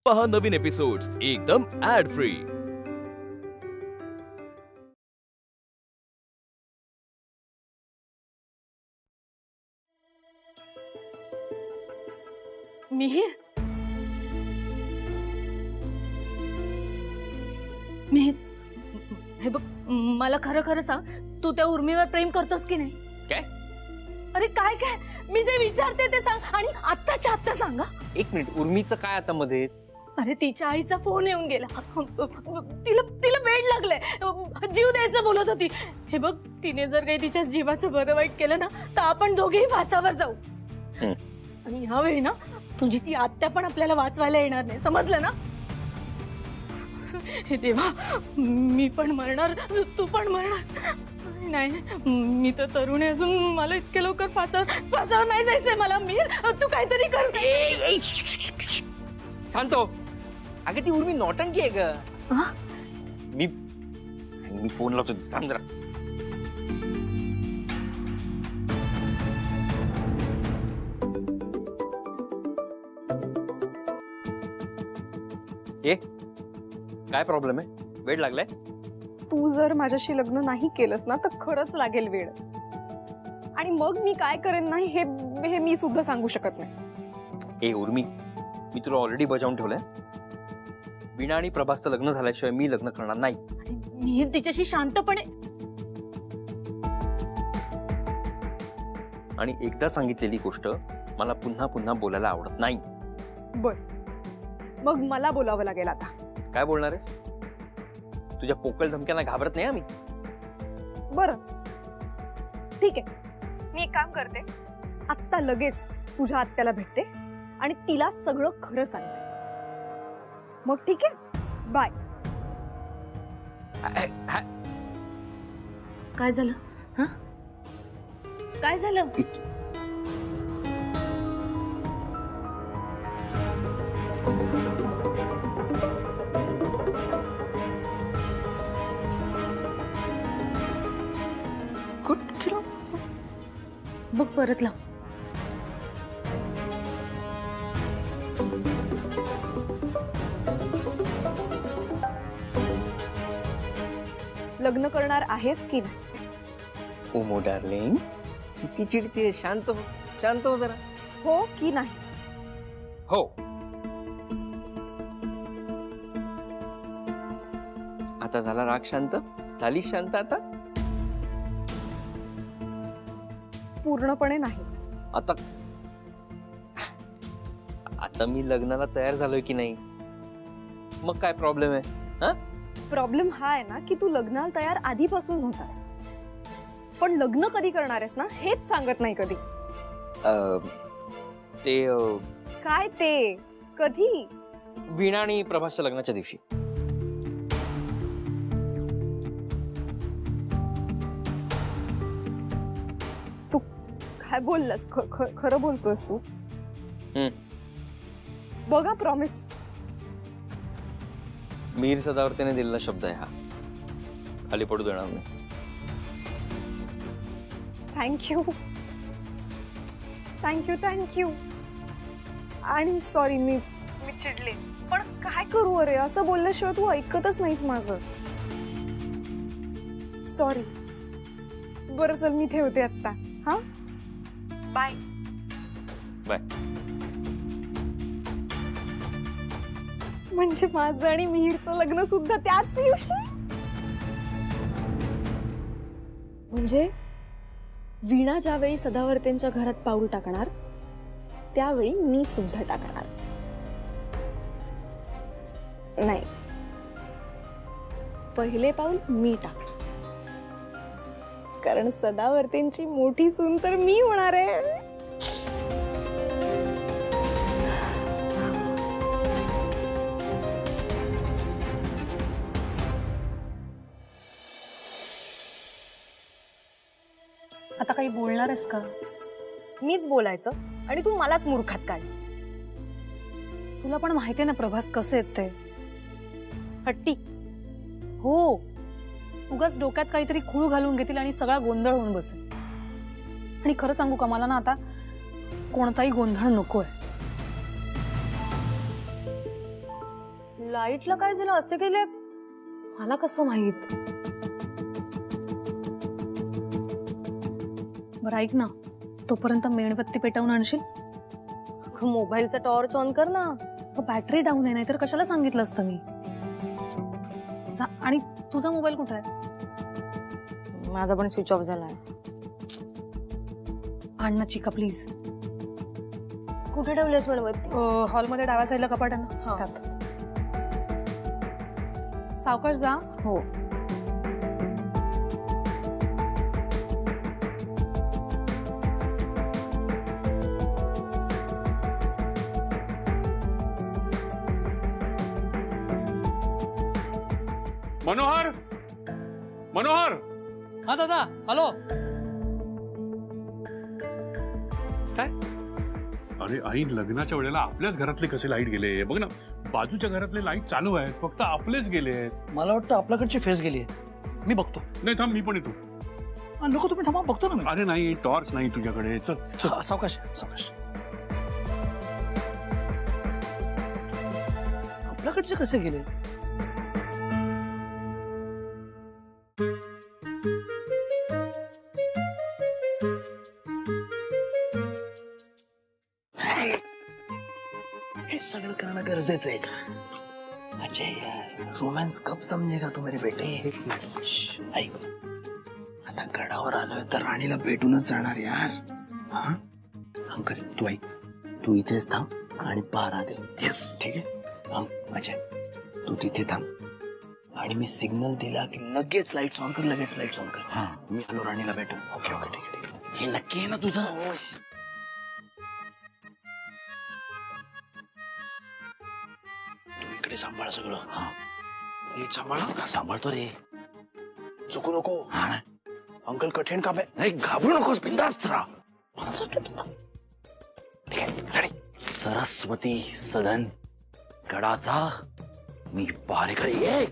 पहा नवीन एपिसोड्स एकदम add free. Mihir, Mihir, हे बघ, मला खरं खरं सांग, तू त्या उर्मीवर प्रेम करतोस की नाही? काय? अरे काय काय, मी जे विचारते ते सांग आणि आत्ताच्या आत्ता सांगा। एक मिनिट, उर्मीचं काय आता मध्ये? अरे तिच्या आईचा फोन येऊन गेला, तिला तिला वेड लागलंय, जीव द्यायचं बोलत होती। हे बघ, तिने जर काही तिच्या जीवाचं बरं वाईट केलं ना तर आपण दोघेही फासावर जाऊ। आणि ह्यावेळी ना तुझी ती आत्या पण आपल्याला वाचवायला येणार नाही, समजलं ना? हे देवा, मी पण मरणार, तू पण मरणार। नाही नाही, मी तर तरुण आहे अजून, मला इतके लवकर फासावर नाही जायचंय मला। मीर, तू काहीतरी कर। शांत हो. अगं ती उर्मी नौटंकी आहे ग। मी फोन लावतो, थांब जरा। काय प्रॉब्लेम आहे? वेळ लागलाय? तू जर माझ्याशी लग्न नाही केलंस ना तर खरंच लागेल वेळ, आणि मग मी काय करेन नाही हे मी सुद्धा सांगू शकत नाही। ए उर्मी, मी तुला ऑलरेडी बजावून ठेवलंय। वीणा आणि प्रभासचं लग्न झाल्याशिवाय मी लग्न करणार नाही। मिहिर, तिच्याशी शांतपणे। आणि एकदा सांगितलेली गोष्ट मला पुन्हा पुन्हा बोलायला आवडत नाही। बर, मग मला बोलावं लागेल आता। काय बोलणार आहेस? तुझ्या पोकळ धमक्यांना घाबरत नाही आम्ही। बरं ठीक आहे, मी एक काम करते, आत्ता लगेच तुझ्या आत्याला भेटते आणि तिला सगळं खरं सांगते। मग ठीक आहे, बाय। काय झालं? हा, काय झालं? बघ, परत लाव। लग्न करणार आहेस की नाही? ओमो डार्लिंग, किती चिडते। शांत हो, शांत हो जरा। हो की नाही? हो। आता झाला राग शांत? झाली शांत आता? पूर्णपणे नाही। आता मी लग्नाला तयार झालोय की नाही? मग काय प्रॉब्लेम आहे? हा, प्रॉब्लेम हा आहे ना की तू लग्नाला तयार आधीपासून होतास, पण लग्न कधी करणार आहेस ना हेच सांगत नाही कधी। काय ते कधी? वीणा आणि प्रभासच्या लग्नाच्या दिवशी। तू काय बोललास? खरं बोलतोस तू? बघा, प्रॉमिस। मीर सदावर्तेने दिलेला शब्द आहे हा, खाली पडू देणार नाही। Thank you thank you thank you. आणि सॉरी, मी चिडले, पण काय करू? अरे असं बोलल्याशिवाय तू ऐकतच नाहीस माझं। सॉरी। बरं चल, मी ठेवते आता। हा, बाय बाय। म्हणजे माझं आणि मिहिरचं लग्न सुद्धा त्याच दिवशी? म्हणजे वीणा ज्यावेळी सदावर्तेंच्या घरात पाऊल टाकणार त्यावेळी मी सुद्धा टाकणार नाही। पहिले पाऊल मी टाकणार, कारण सदावर्तेंची मोठी सून तर मी होणार आहे। आता काही बोलणार आहेस का? मीच बोलायचं आणि तू मलाच मूर्खात काढ। तुला पण माहिती आहे ना प्रभास कसे आहेत ते, हट्टी। हो, उगाच डोक्यात काहीतरी खूळ घालून घेतील आणि सगळा गोंधळ होऊन बसेल। आणि खरं सांगू का, मला ना आता कोणताही गोंधळ नकोय। लाईटला काय झालं असे गेले मला कसं माहित. बरं ऐक ना, तोपर्यंत मेणबत्ती पेटवून आणशील. मोबाईलचा टॉर्च ऑन कर ना. बॅटरी डाऊन आहे, नाहीतर कशाला सांगितलं असतं मी. आणि तुझा मोबाईल कुठे आहे? माझा पण स्विच ऑफ झालाय. आण ना चिका प्लीज. कुठे ठेवलीस मेणबत्ती? हॉलमध्ये डाव्या साईडला कपाट आहे ना, त्यात. सावकाश जा. हो. मनोहर, मनोहर. हा दादा, हॅलो. काय? अरे आई, लग्नाच्या वेळेला आपल्याच घरातले कसे लाईट गेले बघ ना. बाजूच्या घरातले लाईट चालू आहेत, फक्त आपलेच गेले. मला वाटतं आपल्याकडची फेस गेली आहे. मी बघतो. नाही थांब, मी पण येतो. नको तुम्ही थांबा, बघतो ना मी. अरे नाही, टॉर्च नाही तुझ्याकडे. चल चल. सावकाश सावकाश. आपल्याकडचे कसे गेले? हे सगळं करणं गरजेचं आहे का? अजय यार, रोमॅन्स कब समजेगा तू मेरे बेटे. ऐक, आता गडावर आलोय तर राणीला भेटूनच जाणार यार. हा अंकल, तू ऐक, तू इथेच थांब आणि पहारा दे. येस, ठीक आहे. अजय, तू तिथे थांब आणि मी सिग्नल दिला की लगेच लाईट्स ऑन कर, लगेच लाईट्स ऑन कर. मी आलो राणीला भेटून. ओके ओके, ठीक आहे ठीक आहे. हे नक्की आहे ना तुझं? इकडे सांभाळ सगळं. हा, नीट सांभाळ. सांभाळतो रे, चुकू नको. हा ना, अंकल कठीण काम आहे. नाही, घाबरू नकोस, बिंदास्त राहा. मला सांगतो. ठीक आहे, रेडी. सरस्वती सदन गडाचा मी पारेकर. ये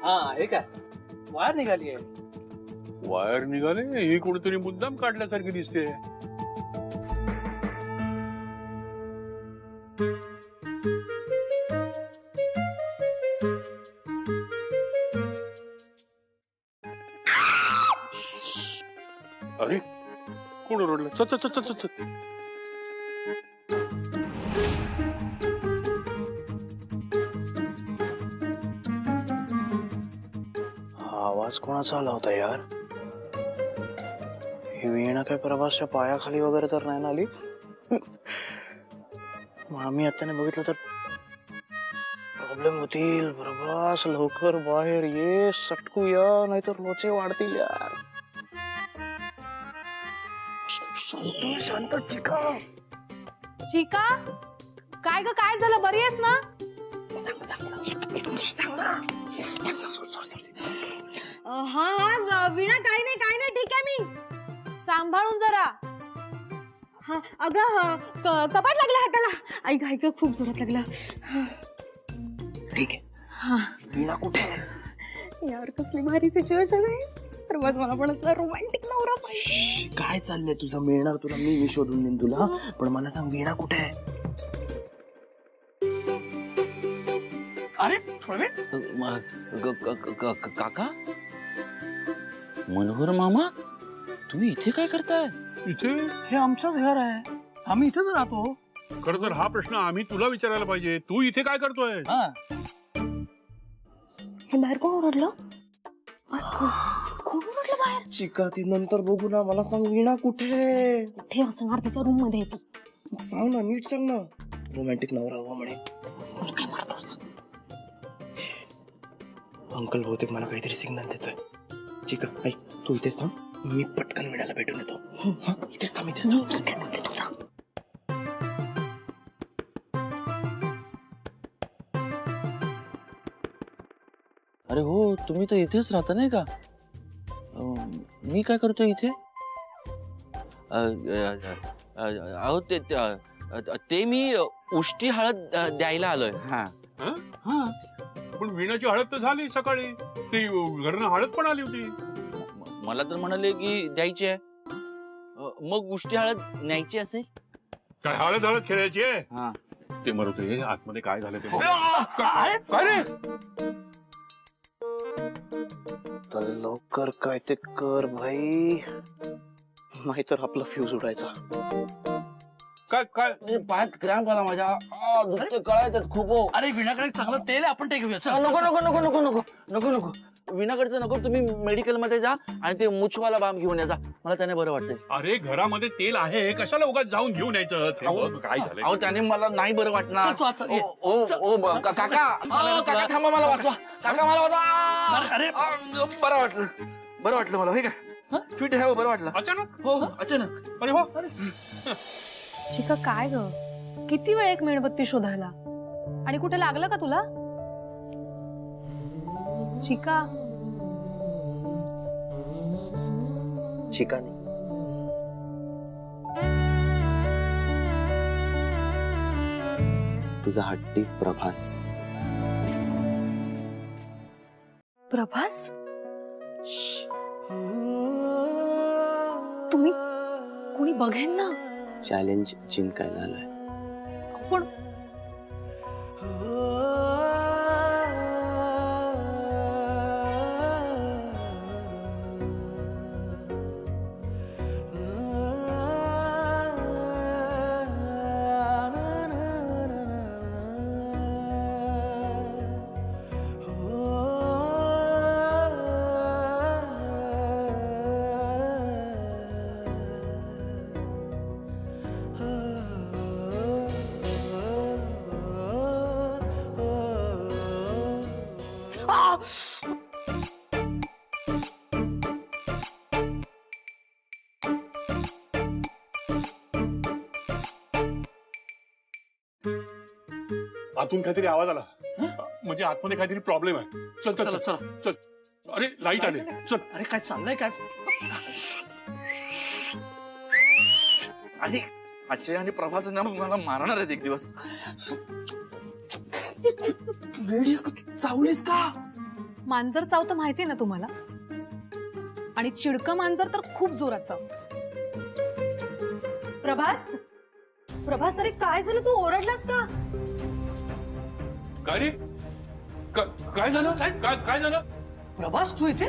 हा, हे काय वायर निघाली आहे? वायर निघाले? ही कोणीतरी मुद्दाम काढल्यासारखी दिसते. अरे कोण ओरडलं? चल चल चल चल चल. आवाज कोणाचा आला होता यार? ही वीणा काय प्रभासच्या पायाखाली वगैरे तर नाही ना आली? आम्ही आत्याने बघितलं तर प्रॉब्लेम होतील. प्रभास, लवकर बाहेर ये, सटकूया, नाहीतर लोचे वाढतील यार. शांत चिका. चिका, काय ग, काय झालं? बरी आहेस ना? हा हा वीणा, काय नाही ठीक आहे मी. सांभाळून जरा. हा अगं, कपाट लागला हाताला. ऐक ऐक, खूप जोरात लागला. ठीक आहे. हा, वीणा कुठे आहे? यार कसली भारी सिच्युएशन आहे. तर बस मला पण असला रोमॅन्टिक नवरा पाहिजे. काय चाललंय तुझं? मिळणार तुला, मी शोधून देईन तुला. पण मला सांग, वीणा कुठे आहे? अरे प्रवीण, काका, मनोहर मामा, तुम्ही इथे काय करताय? इथे हे आमचंच घर आहे, आम्ही इथेच राहतो. खरं तर हा प्रश्न आम्ही तुला विचारायला पाहिजे. तू इथे काय करतोय? हा, हे बाहेर कोण ओरडलं? बस कोण ओरडलं बाहेर? चिका, ती नंतर बघू ना. मला सांग, वीणा कुठे? कुठे असणार? तिच्या रूम मध्ये येते. मग सांग ना, नीट सांग ना. रोमॅन्टिक नवरा हवा म्हणे. काय मारतोस? अंकल बहुतेक मला काहीतरी सिग्नल देतोय. चिका ऐक तू इथेच थांब मी पटकन वीणाला भेटून येतो हा इथेच थांब इथेच थांब तू थांब. अरे हो तुम्ही तर इथेच राहता नाही का मी काय करतोय इथे अहो ते मी उष्टी हळद द्यायला आलोय. हा हा पण वीणाची हळद तर झाली सकाळी ती घरनं हळद पण आली होती. मला तर म्हणाले की द्यायची आहे मग उष्टी हळद न्यायची असेल. काय हळद हळद खेळायची आहे. हा ते मरवते आतमध्ये काय झालं ते काय रे तर लवकर काय ते कर भाई नाहीतर आपला फ्यूज उडायचा. काय काय पायात क्रॅम्प आला माझ्या दुखते कळायचं खूप हो. अरे विनाकडे चांगलं तेल आहे आपण ते घेऊया चल. नको नको नको नको नको नको नको विनाकडचं नको. तुम्ही मेडिकल मध्ये जा आणि ते मुछवाला बाम घेऊन या जा मला त्याने बरं वाटतंय. अरे घरामध्ये तेल आहे कशाला उगाच जाऊन घेऊन यायचं ते बघ काय झालंय. अहो त्याने मला नाही बरं वाटणार. चल, तू आज चल, ये. काका काका थांबा मला वाचवा. काका मला वाचवा. अरे बरं वाटलं मला हे काय फिट आहे बरं वाटलं अचानक हो अचानक. अरे वा चिका काय ग किती वेळ एक मेणबत्ती शोधायला आणि कुठे लागलं का तुला चिका चिका नाही तुझा हट्टी प्रभास. प्रभास तुम्ही कोणी बघेन ना. चॅलेंज जिंकायला आलाय. पण आतून काहीतरी आवाज आला म्हणजे आतमध्ये काहीतरी प्रॉब्लेम आहे. चल चल चला चल चला. चल अरे लाईट आले चल. अरे काय चाललंय काय आणि अजय आणि प्रभासना मला मारणार आहेत एक दिवस. चावलीस का मांजर चावतं माहितीये ना तुम्हाला आणि चिडकं मांजर तर खूप जोरात चावतं. प्रभास प्रभास अरे काय झालं तू ओरडलास का. काय रे काय झालं काय झालं. प्रभास तू इथे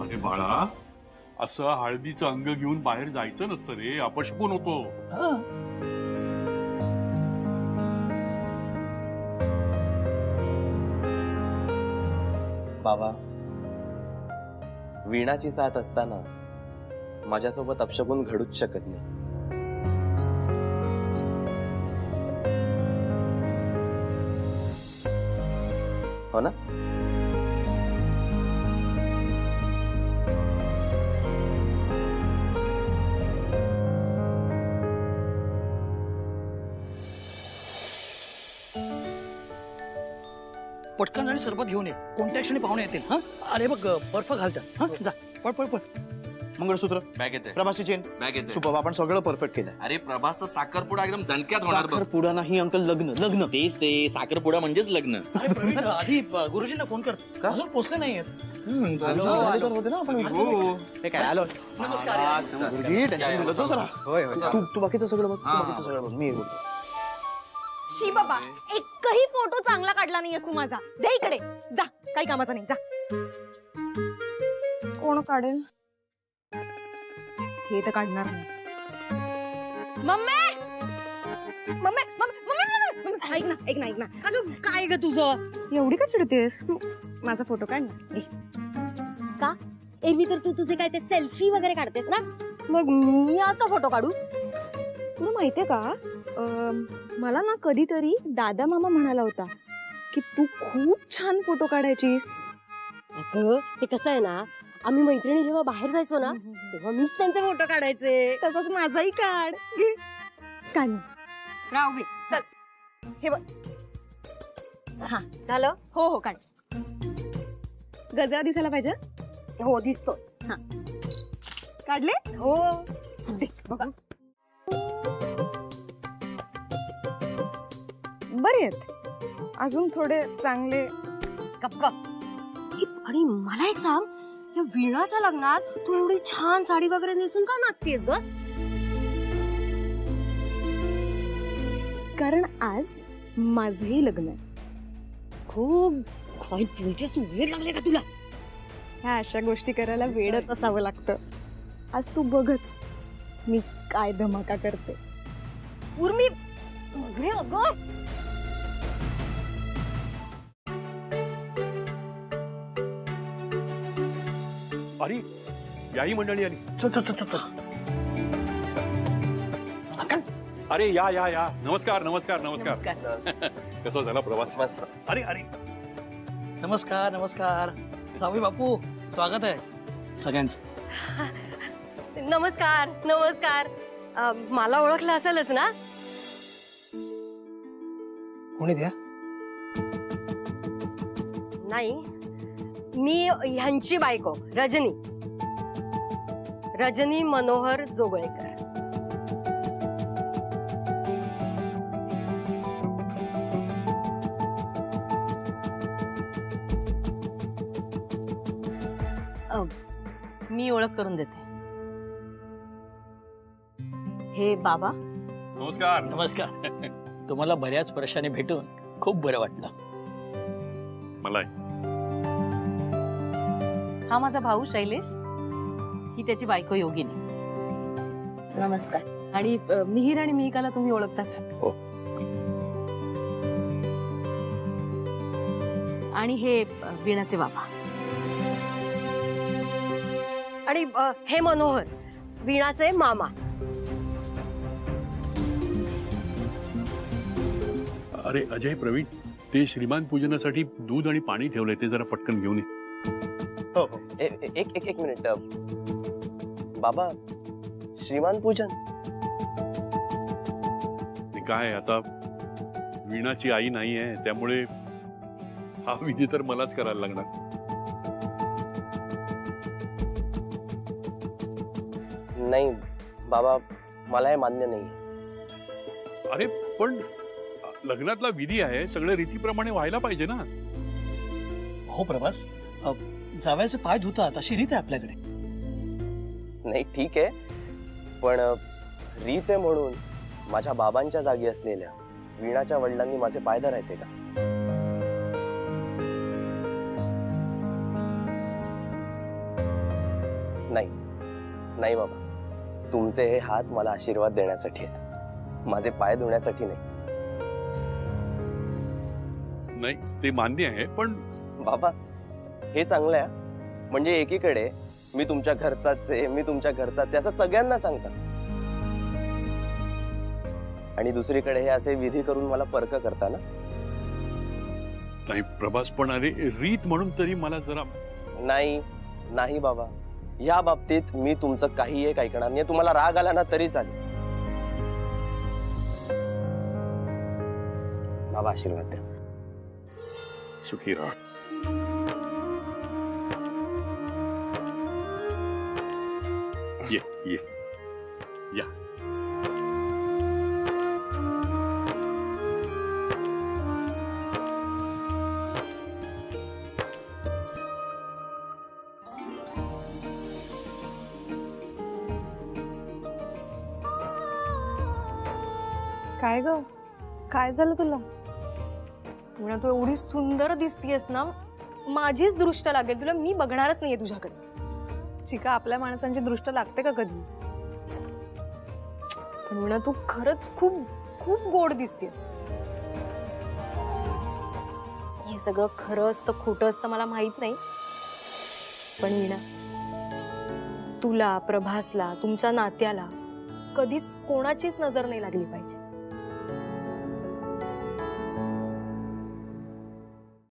अरे बाळा असं हळदीचं अंग घेऊन बाहेर जायचं नसतं रे अपशकुन होतो. बाबा वीणाची साथ असताना माझ्यासोबत अपशकुन घडूच शकत नाही. हो ना. पटकन आणि सरबत घेऊन ये कोणत्या क्षणी पाहुणे येतील. हा अरे बघ बर्फ घालतात. हा जा पळ पळ पळ. मंगळसूत्र बॅग येते प्रभासची चेन बॅग येते. सुपर आपण सगळं परफेक्ट केलंय. अरे प्रभासचा साखरपुडा एकदम दणक्यात होणार बघ. पुढा नाही अंकल लग्न लग्न तेच ते साखरपुडा म्हणजेच लग्न. अरे प्रवीण आधी गुरुजींना फोन कर अजून पोचले नाहीयेत. होते ना आपण हे काय आलो गुरुजी टेन्शन घेऊ नको जरा. तू बाकीचं सगळं बघ तू बाकीचं सगळं बघ मी बोलतो. शी बाबा एकही फोटो चांगला काढला नाहीयेस तू माझा. दे इकडे जा काही कामाचा नाही जा. कोण काढेल हे तर काढणार नाही. मम्मी मम्मी मम्मी ऐक ना अगं काय ग तुझं एवढी का चिडतेस. माझा फोटो काढ ना. का एरवी तर तू तुझे काय ते सेल्फी वगैरे काढतेस ना. मग मी आज का फोटो काढू. तुला माहितीये का मला ना कधीतरी दादा मामा म्हणाला होता की तू खूप छान फोटो काढायचीस. अगं ते कसं आहे ना, आम्ही मैत्रिणी जेव्हा बाहेर जायचो ना तेव्हा मीच त्यांचे फोटो काढायचे. तसंच माझाही काढ. काढ ना. राहू चल. हे बघ. हा झालं? हो हो काढ. गजरा दिसायला पाहिजे. हो दिसतो. हा काढले. हो दे बघू. बरे आहेत अजून थोडे चांगले. गप्पा. आणि मला एक सांग, या वीणाच्या लग्नात तू एवढी छान साडी वगैरे नेसून का नाचतेस ग? कारण आज माझंही लग्न आहे. खूप काय बोलतेस तू, वेळ लागले का तुला? ह्या अशा गोष्टी करायला वेळच असावं लागतं. आज तू बघच मी काय धमाका करते. उर्मी अगं अगं. अरे याही मंडळी आली. चल चल चल चल. अरे या या या. नमस्कार नमस्कार नमस्कार. कसा झाला प्रवास? अरे अरे नमस्कार नमस्कार. जावई बापू, स्वागत आहे सगळ्यांचं. नमस्कार नमस्कार. मला ओळखलं असेलच ना? कोणी द्या? नाही, मी ह्यांची बायको रजनी. रजनी मनोहर जोगळेकर. मी ओळख करून देते. हे बाबा. नमस्कार. नमस्कार. तुम्हाला बऱ्याच वर्षांनी भेटून खूप बरं वाटलं. मला हा माझा भाऊ शैलेश, ही त्याची बायको योगिनी. नमस्कार. आणि मिहिर आणि मिहिकाला तुम्ही ओळखताच. हो. आणि हे वीणाचे बाबा. आणि हे मनोहर, वीणाचे मामा. अरे अजय प्रवीण, ते श्रीमान पूजनासाठी दूध आणि पाणी ठेवलंय, ते जरा पटकन घेऊन ये. हो हो. एक मिनिट बाबा, श्रीमान पूजन काय आता वीणाची आई नाही आहे, त्यामुळे हा विधी तर मलाच करायला लागणार. नाही बाबा, मला हे मान्य नाही. अरे पण लग्नातला विधी आहे, सगळं रीतीप्रमाणे व्हायला पाहिजे ना. हो प्रभास, जावयाचे पाय धुतात अशी रीत आहे आपल्याकडे. नाही ठीक आहे, पण रीत आहे म्हणून माझ्या बाबांच्या जागी असलेल्या वीणाच्या वडिलांनी माझे पाय धरायचे का? नाही नाही बाबा, तुमचे हे हात मला आशीर्वाद देण्यासाठी आहेत, माझे पाय धुण्यासाठी नाही. नाही ते मान्य आहे, पण बाबा हे चांगलं आहे. म्हणजे एकीकडे मी तुमच्या घरचाच आहे, मी तुमच्या घरचाच आहे असं सगळ्यांना सांगता, आणि दुसरीकडे हे असे विधी करून मला परक करता ना. नाही प्रभास, पण अरे रीत म्हणून तरी मला जरा. नाही नाही बाबा, या बाबतीत मी तुमचं काही एक ऐकणार नाही. तुम्हाला राग आला ना तरी चालेल. बाबा आशीर्वाद द्या. सुखी राहा. ये ये या. काय ग, काय झालं तुला? तुला तू एवढी सुंदर दिसतीयस ना, माझीच दृष्ट लागेल तुला. मी बघणारच नाहीये तुझ्याकडे. चिका, आपल्या माणसांची दृष्ट लागते का कधी? पण तू खरंच खूप खूप गोड दिसतेस. हे सगळं खरं असतं खोटं असतं मला माहित नाही, पण वीणा, तुला, प्रभासला, तुमच्या नात्याला कधीच कोणाचीच नजर नाही लागली पाहिजे.